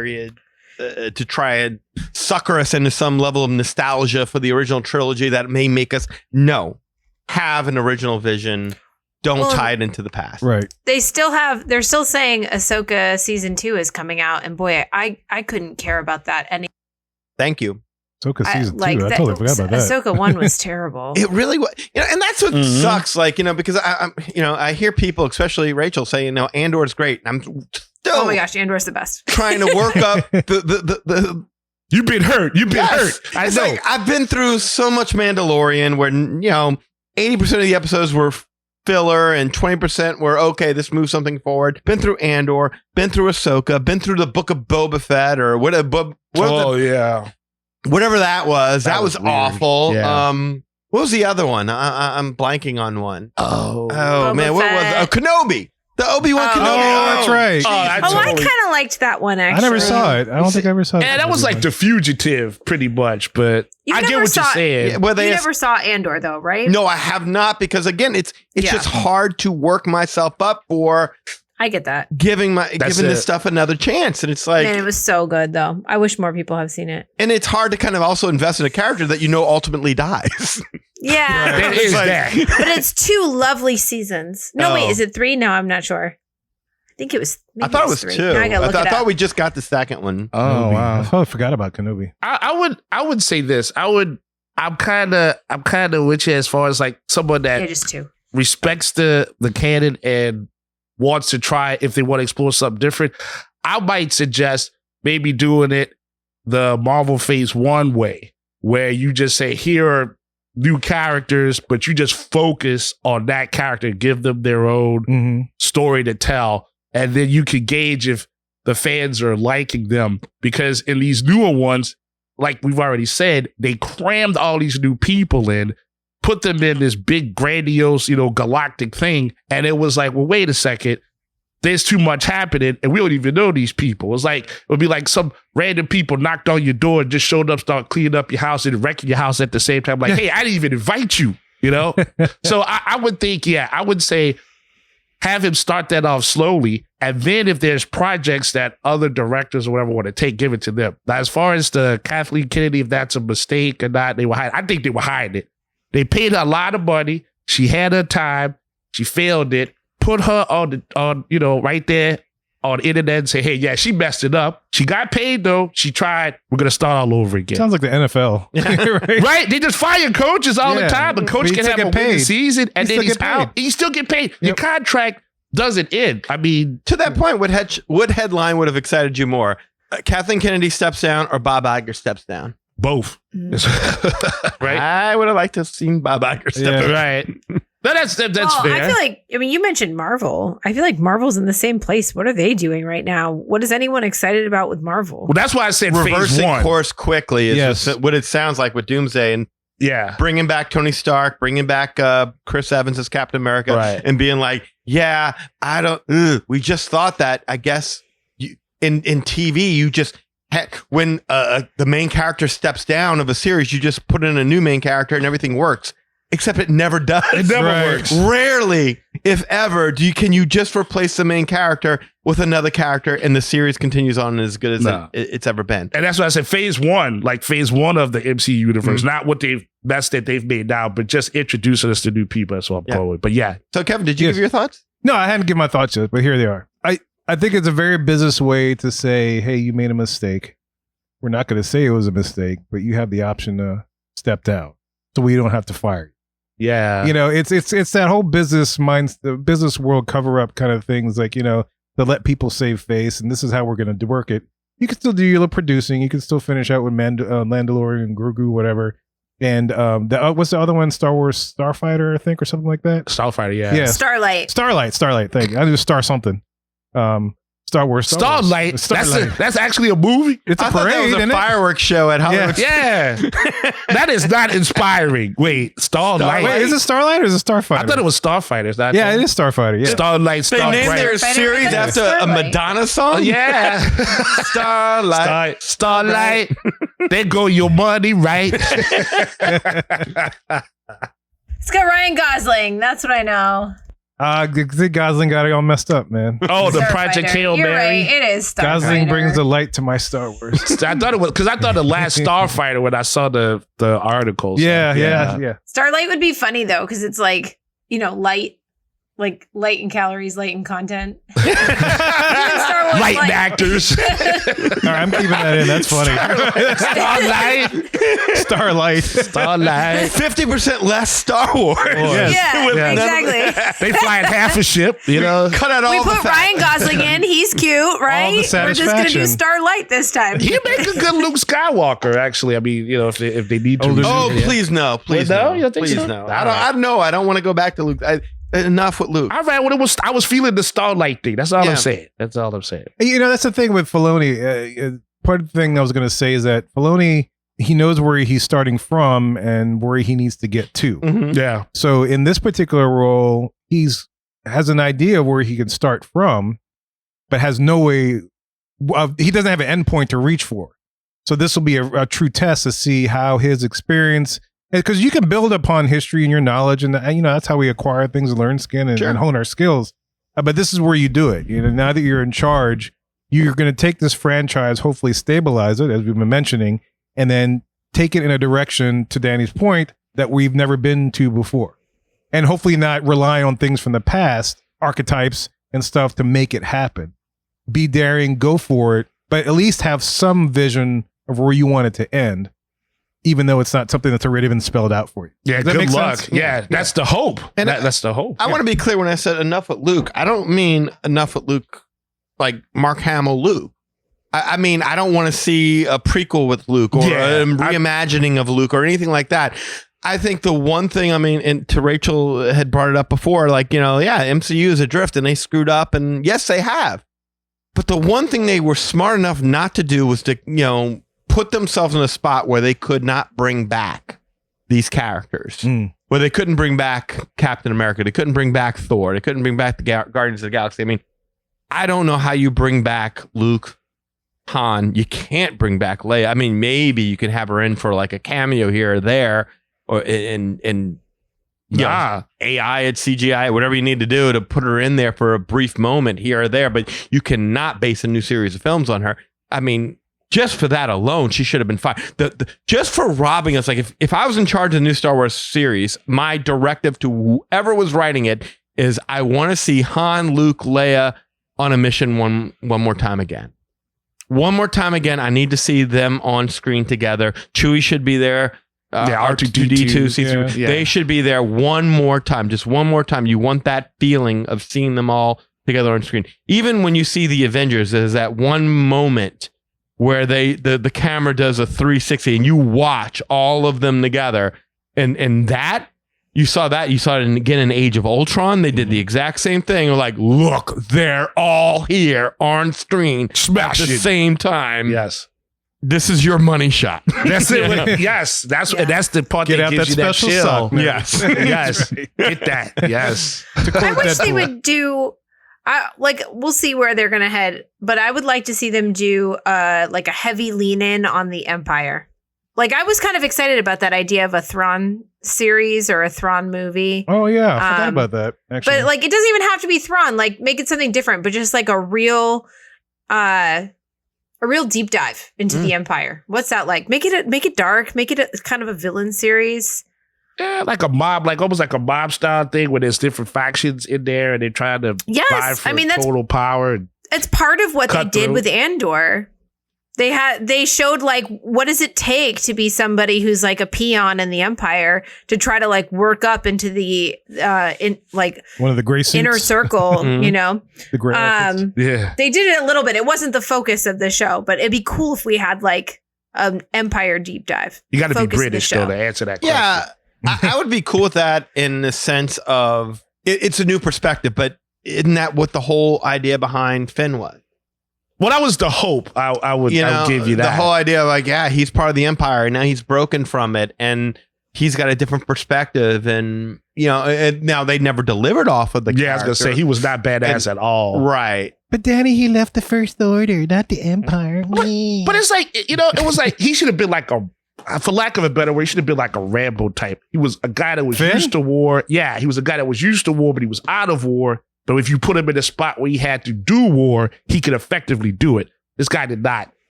period to try and sucker us into some level of nostalgia for the original trilogy that may make us have an original vision. Don't tie it into the past. Right. They're still saying Ahsoka season 2 is coming out, and boy, I couldn't care about that any. Thank you. Ahsoka season 2. I totally forgot about that. Ahsoka 1 was terrible. It really was. And that's what sucks. Like, because I hear people, especially Rachel, say, Andor's great. I'm still oh my gosh, Andor's the best. Trying to work up the You've been hurt. You've been hurt. I know. Like, I've been through so much Mandalorian where 80% of the episodes were filler and 20% were okay, this moves something forward. Been through Andor, been through Ahsoka, been through the Book of Boba Fett or whatever that was. That was awful. Yeah. What was the other one? I'm blanking on one. Oh man, what was it? Kenobi. The Obi-Wan Kenobi. Oh, that's right. I kind of liked that one, actually. I never saw it. I don't think I ever saw it. Yeah, that was like The Fugitive, pretty much. But I get what you're saying. Yeah, well, you never saw Andor, though, right? No, I have not, because again, it's just hard to work myself up for. I get that. Giving this stuff another chance, and it's like, man, it was so good though. I wish more people have seen it. And it's hard to kind of also invest in a character that ultimately dies. Yeah, It is that. But it's 2 lovely seasons. No, wait, is it 3? No, I'm not sure. I think it was. I thought it was 3. 2. Now I thought we just got the second one. Oh wow! I totally forgot about Kenobi. I would say this. I'm kind of with you as far as like someone that just 2 respects the canon and wants to try if they want to explore something different. I might suggest maybe doing it the Marvel Phase 1 way, where you just say, here are new characters, but you just focus on that character, give them their own story to tell, and then you can gauge if the fans are liking them. Because in these newer ones, like we've already said, they crammed all these new people in, put them in this big, grandiose, galactic thing. And it was like, well, wait a second. There's too much happening, and we don't even know these people. It would be like some random people knocked on your door and just showed up, start cleaning up your house and wrecking your house at the same time. Like, hey, I didn't even invite you, So I would think, I would say have him start that off slowly. And then if there's projects that other directors or whatever want to take, give it to them. Now, as far as the Kathleen Kennedy, if that's a mistake or not, I think they were hiding it. They paid her a lot of money. She had her time. She failed it. Put her on right there on the internet and say, hey, yeah, she messed it up. She got paid though. She tried. We're gonna start all over again. Sounds like the NFL, right? Right? They just fire coaches all the time. A coach can have a winning season and then he's out. He still get paid. Your contract doesn't end. I mean, to that point, what headline would have excited you more? Kathleen Kennedy steps down or Bob Iger steps down? Both. Right? I would have liked to have seen Bob Iger step down. Right. No, that's fair. I feel like, you mentioned Marvel. I feel like Marvel's in the same place. What are they doing right now? What is anyone excited about with Marvel? Well, that's why I said reversing Phase 1. course quickly is just what it sounds like with Doomsday, and bringing back Tony Stark, bringing back Chris Evans as Captain America, and being like, we just thought that. I guess in TV, you just when the main character steps down of a series, you just put in a new main character and everything works. Except it never does. It never works. Rarely, if ever, can you just replace the main character with another character and the series continues on as good as it's ever been. And that's why I said Phase 1, like Phase 1 of the MCU universe, not what that they've made now, but just introducing us to new people. That's what I'm going with. But yeah. So Kevin, did you give your thoughts? No, I hadn't given my thoughts yet, but here they are. I think it's a very business way to say, hey, you made a mistake. We're not going to say it was a mistake, but you have the option to step down so we don't have to fire you. Yeah. It's that whole the business world cover up kind of things, like, to let people save face. And this is how we're going to work it. You can still do your little producing. You can still finish out with Mandalorian and Grogu, whatever. And what's the other one? Star Wars Starfighter, I think, or something like that. Starfighter, yeah. Starlight. Thank you. I just Star something. Star Wars. Starlight. That's actually a movie. It's a parade. It was a fireworks show at Hollywood. Yeah. That is not inspiring. Wait, Starlight. Wait, is it Starlight or is it Starfighter? I thought it was Starfighter. It is Starfighter. Yeah. Starlight. They named their series after a Madonna song. Yeah. Starlight. There go your money, right? It's got Ryan Gosling. That's what I know. I think Gosling got it all messed up, man. Oh, the Project Hail Mary. Right. It is Starfighter. Gosling brings the light to my Star Wars. I thought it was because I thought the last Starfighter when I saw the articles. Yeah. Starlight would be funny though, because it's like, light. Like light in calories, light in content. Light in actors. All right, I'm keeping that in. That's funny. Starlight. 50% less Star Wars. Yeah, exactly. They fly in half a ship, Cut out all we put Ryan Gosling in. He's cute, right? All the We're just going to do satisfaction. Starlight this time. He make a good Luke Skywalker, actually. I mean, if they need to. Please no. Please no? no. You don't think Please so? no. I don't know. I don't want to go back to Luke. Enough with Luke. I ran when I was feeling the Starlight thing. That's all I'm saying. That's all I'm saying. That's the thing with Filoni. Part of the thing I was going to say is that Filoni, he knows where he's starting from and where he needs to get to. Mm-hmm. Yeah. So in this particular role, has an idea of where he can start from, but has no way. He doesn't have an endpoint to reach for. So this will be a true test to see how his experience. Because you can build upon history and your knowledge, and that's how we acquire things, learn skin, and hone our skills. But this is where you do it. Now that you're in charge, you're going to take this franchise, hopefully stabilize it, as we've been mentioning, and then take it in a direction, to Danny's point, that we've never been to before, and hopefully not rely on things from the past, archetypes and stuff, to make it happen. Be daring, go for it, but at least have some vision of where you want it to end, even though it's not something that's already been spelled out for you. Yeah, good luck. Yeah, that's the hope. And that's the hope. I want to be clear when I said enough with Luke. I don't mean enough with Luke like Mark Hamill Luke. I mean, I don't want to see a prequel with Luke or a reimagining of Luke or anything like that. I think the one thing, and to Rachel had brought it up before, MCU is adrift and they screwed up, and yes, they have. But the one thing they were smart enough not to do was to, put themselves in a spot where they could not bring back these characters, where they couldn't bring back Captain America, they couldn't bring back Thor, they couldn't bring back the Guardians of the Galaxy. I don't know how you bring back Luke, Han. You can't bring back Leia. Maybe you can have her in for like a cameo here or there, or AI at CGI, whatever you need to do to put her in there for a brief moment here or there. But you cannot base a new series of films on her. Just for that alone, she should have been fired. Just for robbing us, like if I was in charge of the new Star Wars series, my directive to whoever was writing it is I want to see Han, Luke, Leia on a mission one more time again. One more time again, I need to see them on screen together. Chewie should be there. R2-D2, they should be there one more time. Just one more time. You want that feeling of seeing them all together on screen. Even when you see the Avengers, there's that one moment where the camera does a 360 and you watch all of them together, and that you saw it again in Age of Ultron. They did the exact same thing. They're like, look, they're all here on screen at the same time. Yes, this is your money shot. That's it. Yes, that's the part that gives you that chill. Suck, yes, yes, get that. Yes, I wish they would do. We'll see where they're gonna head, but I would like to see them do a heavy lean in on the Empire. I was kind of excited about that idea of a Thrawn series or a Thrawn movie. Oh yeah, I forgot about that. Actually, but it doesn't even have to be Thrawn. Make it something different, but just a real deep dive into the Empire. What's that like? Make it dark. Make it a kind of a villain series. Yeah, like a mob, almost like a mob style thing where there's different factions in there and they're trying to vie for total power. It's part of what they did with Andor. They showed what does it take to be somebody who's a peon in the Empire to try to work up into the one of the gray suits. Inner circle, the gray outfits. They did it a little bit. It wasn't the focus of the show, but it'd be cool if we had an Empire deep dive. You got to be British though to answer that question. Yeah. I would be cool with that in the sense of it's a new perspective, but isn't that what the whole idea behind Finn was? Well, that was the hope. I would give you that. The whole idea of he's part of the Empire and now he's broken from it and he's got a different perspective, and now they never delivered off of the character. I was gonna say he was not badass at all. Right. But Danny, he left the First Order, not the Empire. But it's it was he should have been for lack of a better word, he should have been like a Rambo type. He was a guy that was used to war. Yeah, he was a guy that was used to war, but he was out of war. But if you put him in a spot where he had to do war, he could effectively do it. This guy did not.